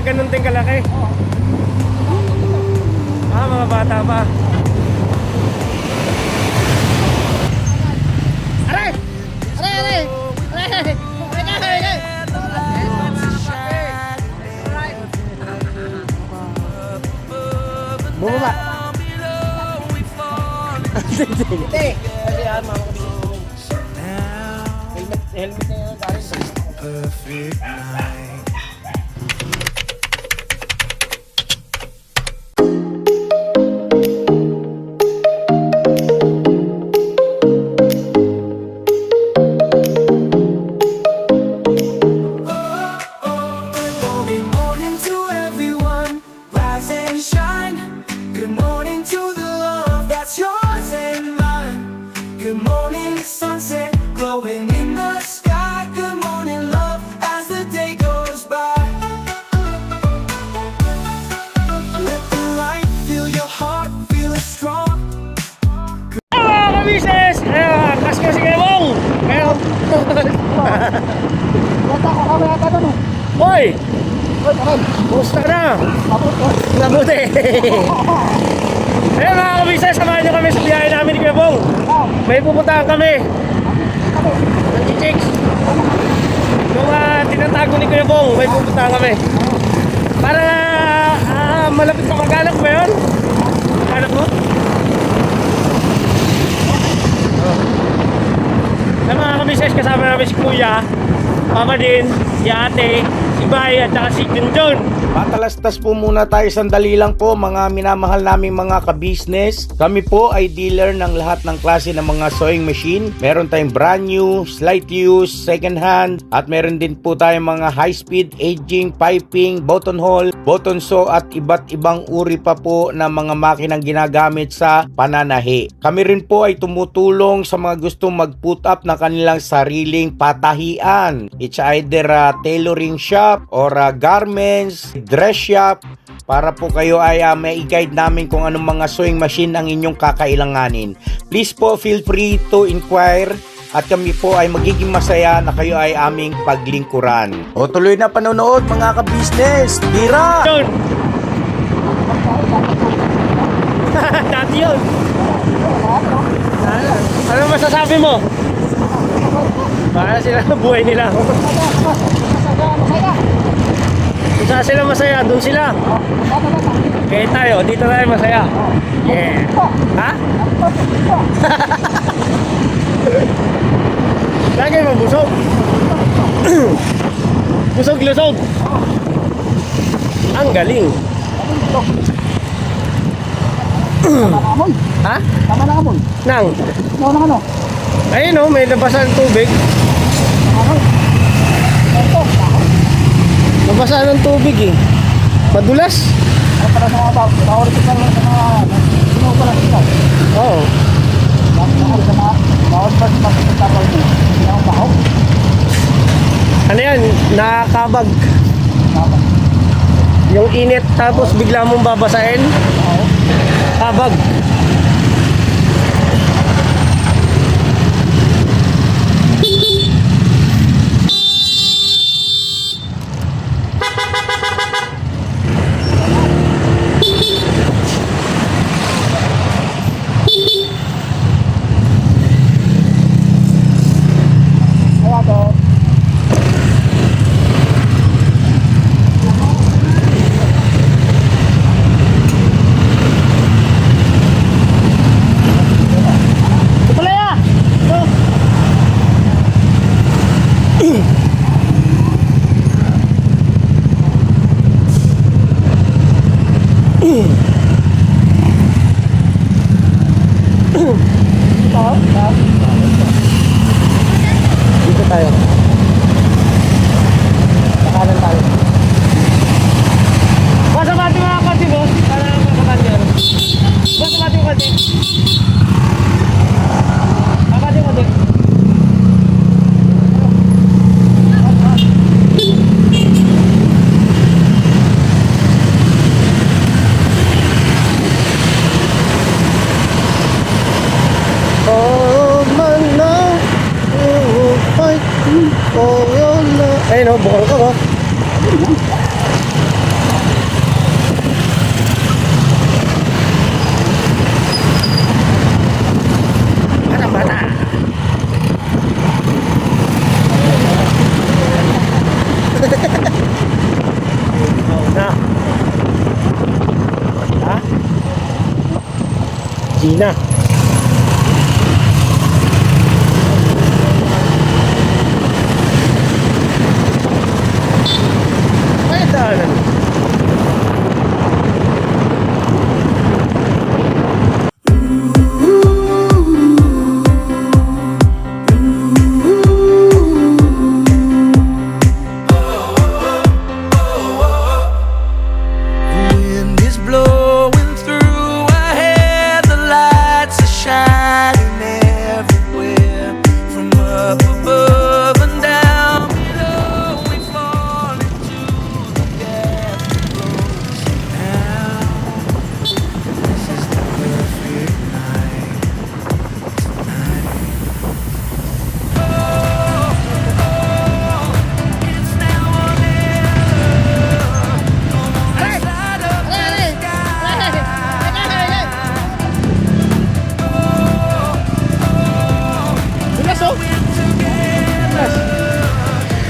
ganun din kalaki. Mga bata pa. Aray! Aray! Aray! Aray! Aray! Bumaba. Hindi. Kasi mga helmet na yun. Perfect night. Hoy! Kumusta na? Mabuti! Ayun mga kabisnes, samahan nyo kami sa biyahe namin ni Kuya Bong. May pupuntahan kami ng Chichicks. Yung tinatago ni Kuya Bong, may pupuntahan kami. Para malapit pa mag-anak ba yun? Anak mo? Sa mga kabisnes, kasama namin si Kuya, Mama din, si Ate, si Bay at saka si Junjun. Patalastas po muna tayo sandali lang po mga minamahal naming mga ka-business. Kami po ay dealer ng lahat ng klase ng mga sewing machine. Meron tayong brand new, slight use, second hand, at meron din po tayong mga high speed, aging, piping, button hole, button sew at iba't ibang uri pa po ng mga makinang ginagamit sa pananahi. Kami rin po ay tumutulong sa mga gustong mag-put up na kanilang sariling patahian. It's either a tailoring shop or a garments, dress shop, para po kayo ay may i-guide namin kung anong mga sewing machine ang inyong kakailanganin. Please po feel free to inquire at kami po ay magiging masaya na kayo ay aming paglingkuran. O tuloy na panonood mga ka-business. Tira! Dati yun. Ano masasabi mo? Para sila buhay nila. Kung saan sila masaya, doon sila. Kaya tayo, dito tayo masaya. Yeah. Ha? Lagi mo busog. Busog-lusog. Ang galing. Ha? Tama na amoy. Nang? Ano? Ayun o, may nabasan ng tubig. Nabasa ng tubig eh. Madulas. Ano pala sa mga bago? Tawag ito sa mga sino pala sila? Oo. Bawal pa sa mga tawag niyo. Sino ang baho? Ano yan? Nakakabag. Yung init tapos bigla mong babasahin. Kabag. Dito tayo. Nakanan tayo. Basta mati mga konti boss. Para makakatan yan. Basta mati mga konti. Makati konti. Ayun o, bukal ka ba? Gina. Ay, daanan. Wind is blowing through our hair, the lights are shining everywhere. From up above and down below, we fall into the gas that flows. Now, this is the perfect night. It's now or never. Come on, let's light up the sky. Bilas oh. We're together.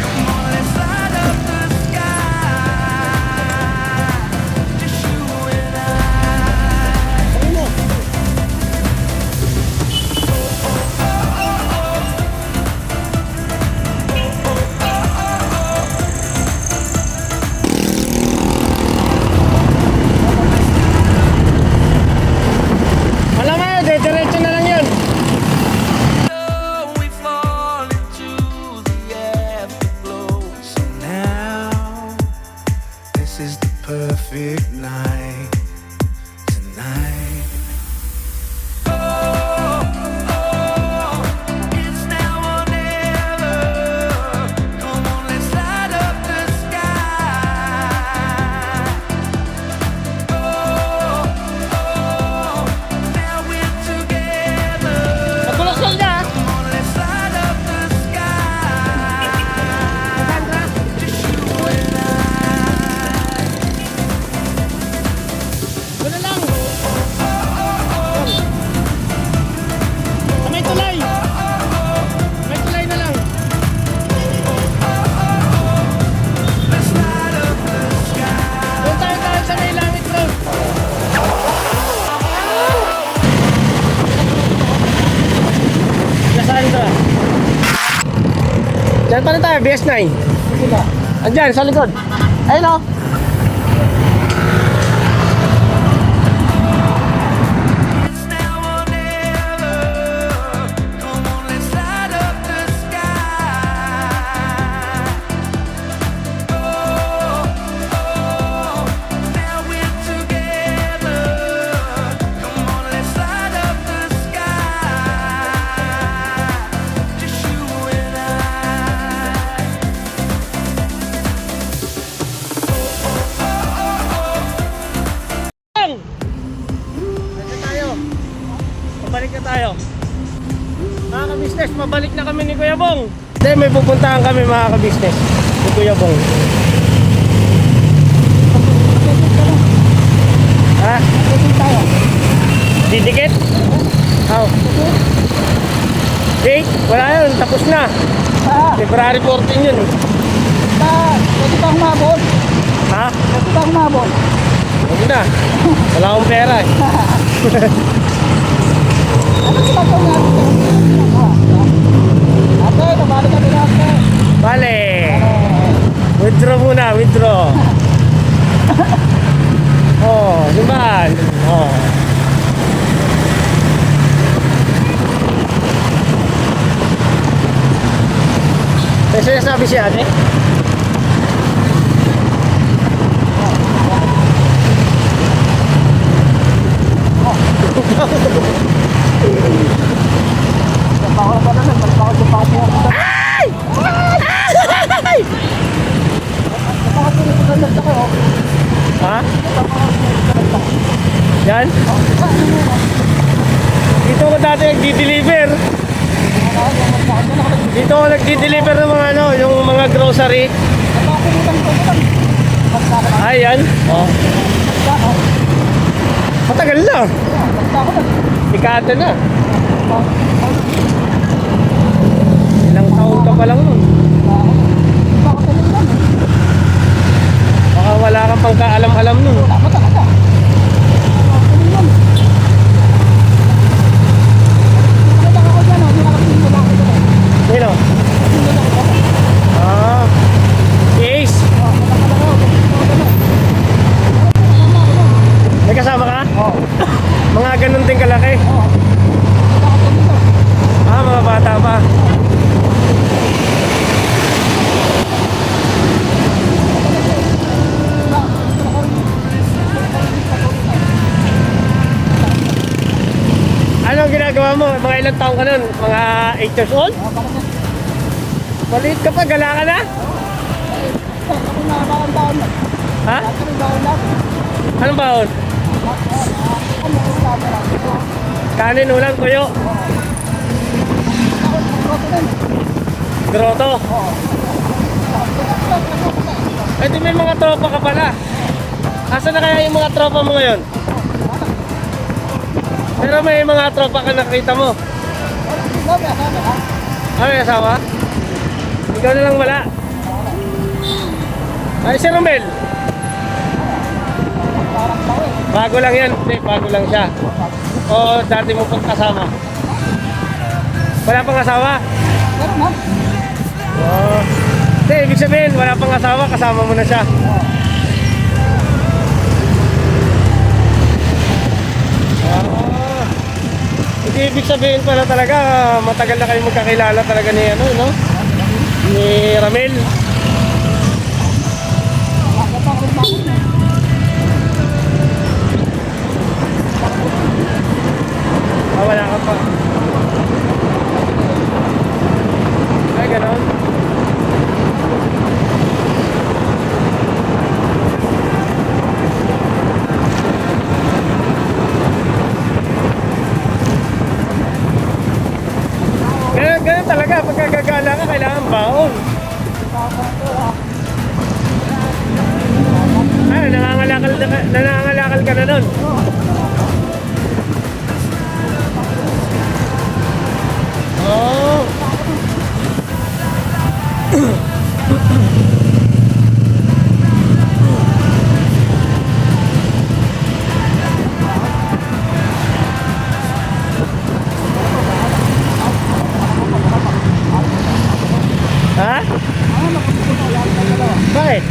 Come on, let's light up the sky. Just you and I. Alam mo, diretso na lang yun. We fall into the afterglow. So now, this is the perfect night tonight. It's now or never. Come on, let's light up the sky. Now we're together. Nagulasol niya. Come on, let's light up the sky. Just you and I. Wala lang. Sa may tulay. May tulay na lang. Let's light up the sky. Doon tayo sa may langit road. Nasaan ka? Diyan pa rin tayo, BS9. Andyan, sa likod. Ayun o. It's now or never. Come on, let's light up the sky. Now we're together. Come on, let's light up the sky. Just you and I. Balik na tayo. Pabalik na tayo. Mga ka-business, pabalik na kami ni Kuya Bong. Hindi, may pupuntahan kami mga ka-business ni Kuya Bong. Ha? Didikit? Oh. Hey, wala yun. Tapos na. February 14 yun. Pwede ba humabol? Ha? Pwede ba humabol? Huwag na. Wala akong pera eh. Ano ginagawa natin? Ate, nabalik kami natin. Bale. Withdraw muna, withdraw. Oh, di ba? Oh. May sinasabi si ate? Bawal ba naman? Bawal ba naman? Ay! Bawal ba naman? Ha? Yan? Dito ko dati nagdi-deliver. Dito ako nagdi-deliver ng mga ano, yung mga grocery. Ay, yan. Oh. Matagal na. Ikate na. Ilang taon ka pa lang nun. Baka wala kang pang kaalam-alam nun. ilang taong ka nun? Mga 8 years old? Maliit ka pa, gala ka na? Ako na baon-baon. Ha? Ako na baon. Anong baon? Ano ko camera? Kanin, ulang, tuyo. Ako proto din. Grotto. Eh di may mga tropa ka pala. Asa na kaya yung mga tropa mo ngayon? Pero may mga tropa ka nakita mo. Ano yung asawa? Ikaw na lang wala. Ay, si Romel. Bago lang yan. Hindi, bago lang siya. O dati mo pang kasama? Wala pang asawa? Pero ma'am, Oo. Hindi, ibig sabihin, wala pang asawa, kasama mo na siya. Hindi, ibig sabihin pala talaga, matagal na kayo magkakilala talaga ni ano, no? Ni Ramel. Ah, wala ka pa. Ay, ganon. Ganun talaga, pagkagagala ka, kailangan baon. Ah, nangangalakal ka na nun. Oh. Ha? Bakit?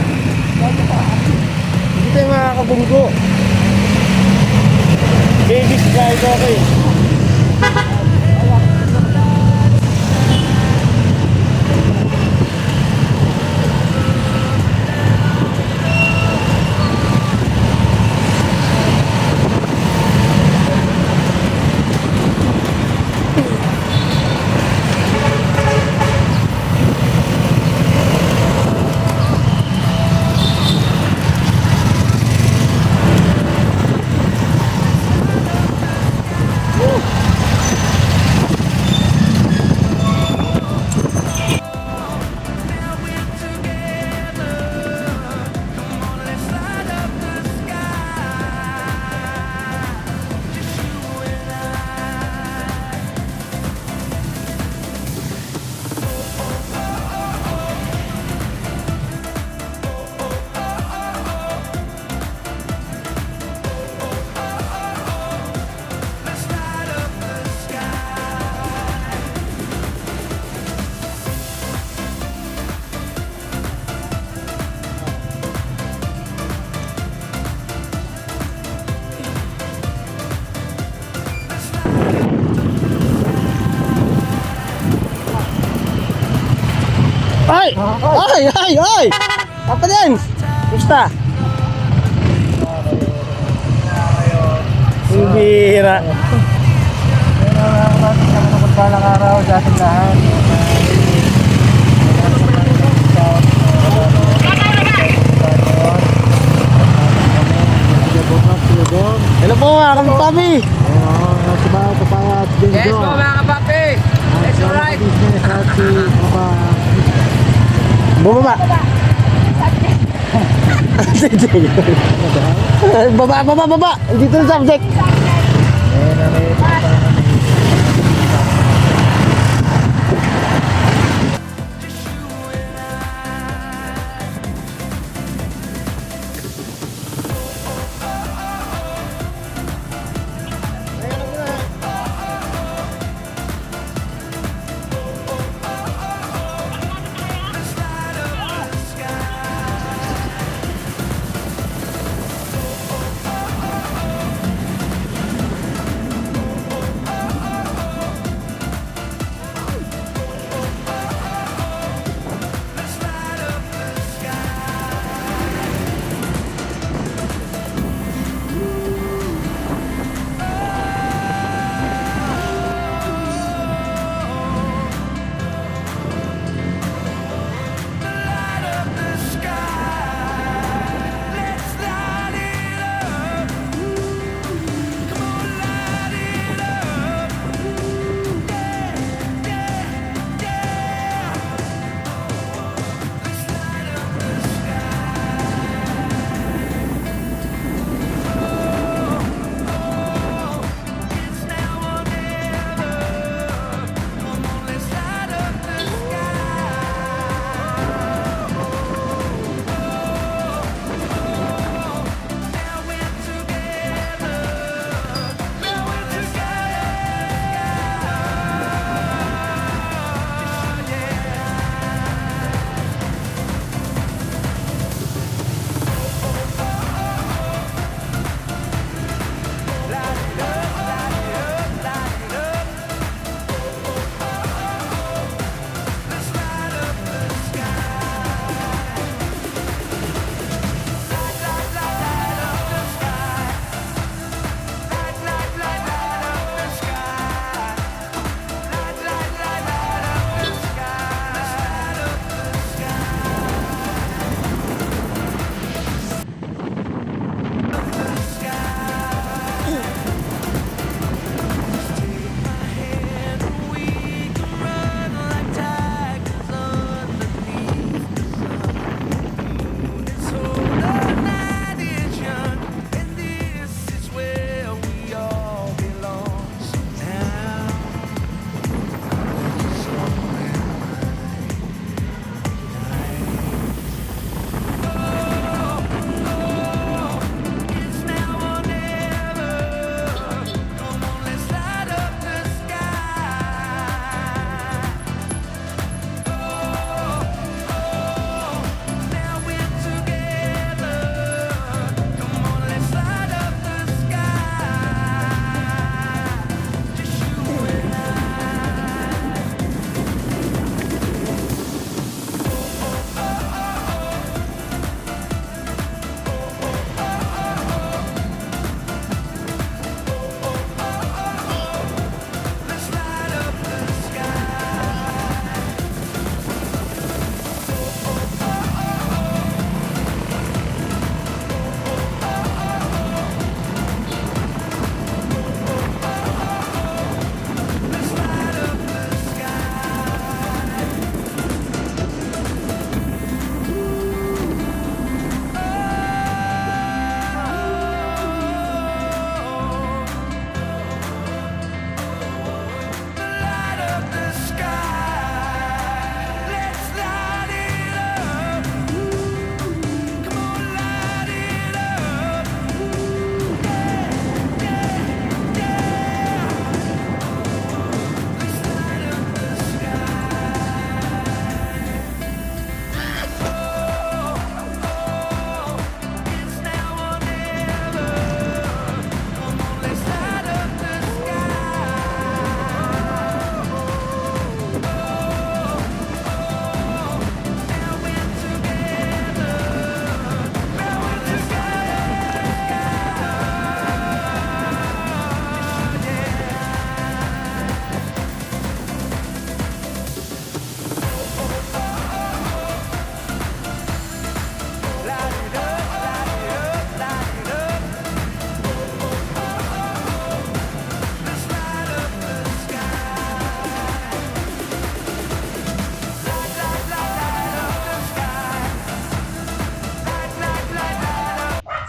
Hindi tayo makakabunggo. Babies guys, okay. Ay! Ay! Ay! Ay! Apa din? Gusta? Bira. Balang araw sa ating lahat. Hello po mga kapapi. Yes po mga kapapi. Let's ride. Bumaba. Baba. Dito na subject.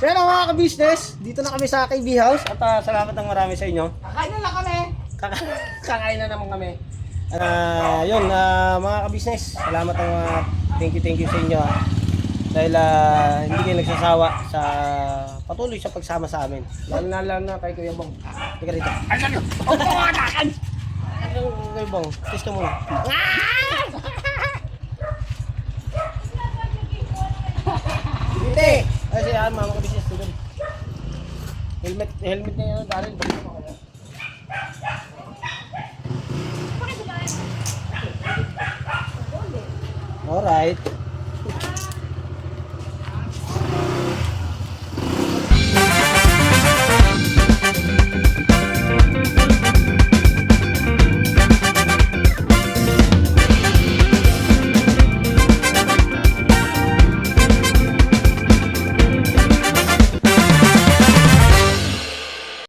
So yan mga ka-business, dito na kami sa KB House at salamat ng marami sa inyo. Kakain na lang kami. Kakain na naman kami. Yun, mga ka-business, salamat ng thank you sa inyo. Dahil hindi kayo nagsasawa sa patuloy sa pagsama sa amin. Lalo na kay Kuya Bong. Teka rito. Ano? Kuya Bong, kiss ka muna. Hindi! Ay, siya, mga ka-business. Helmet na yun, Daryl. Alright.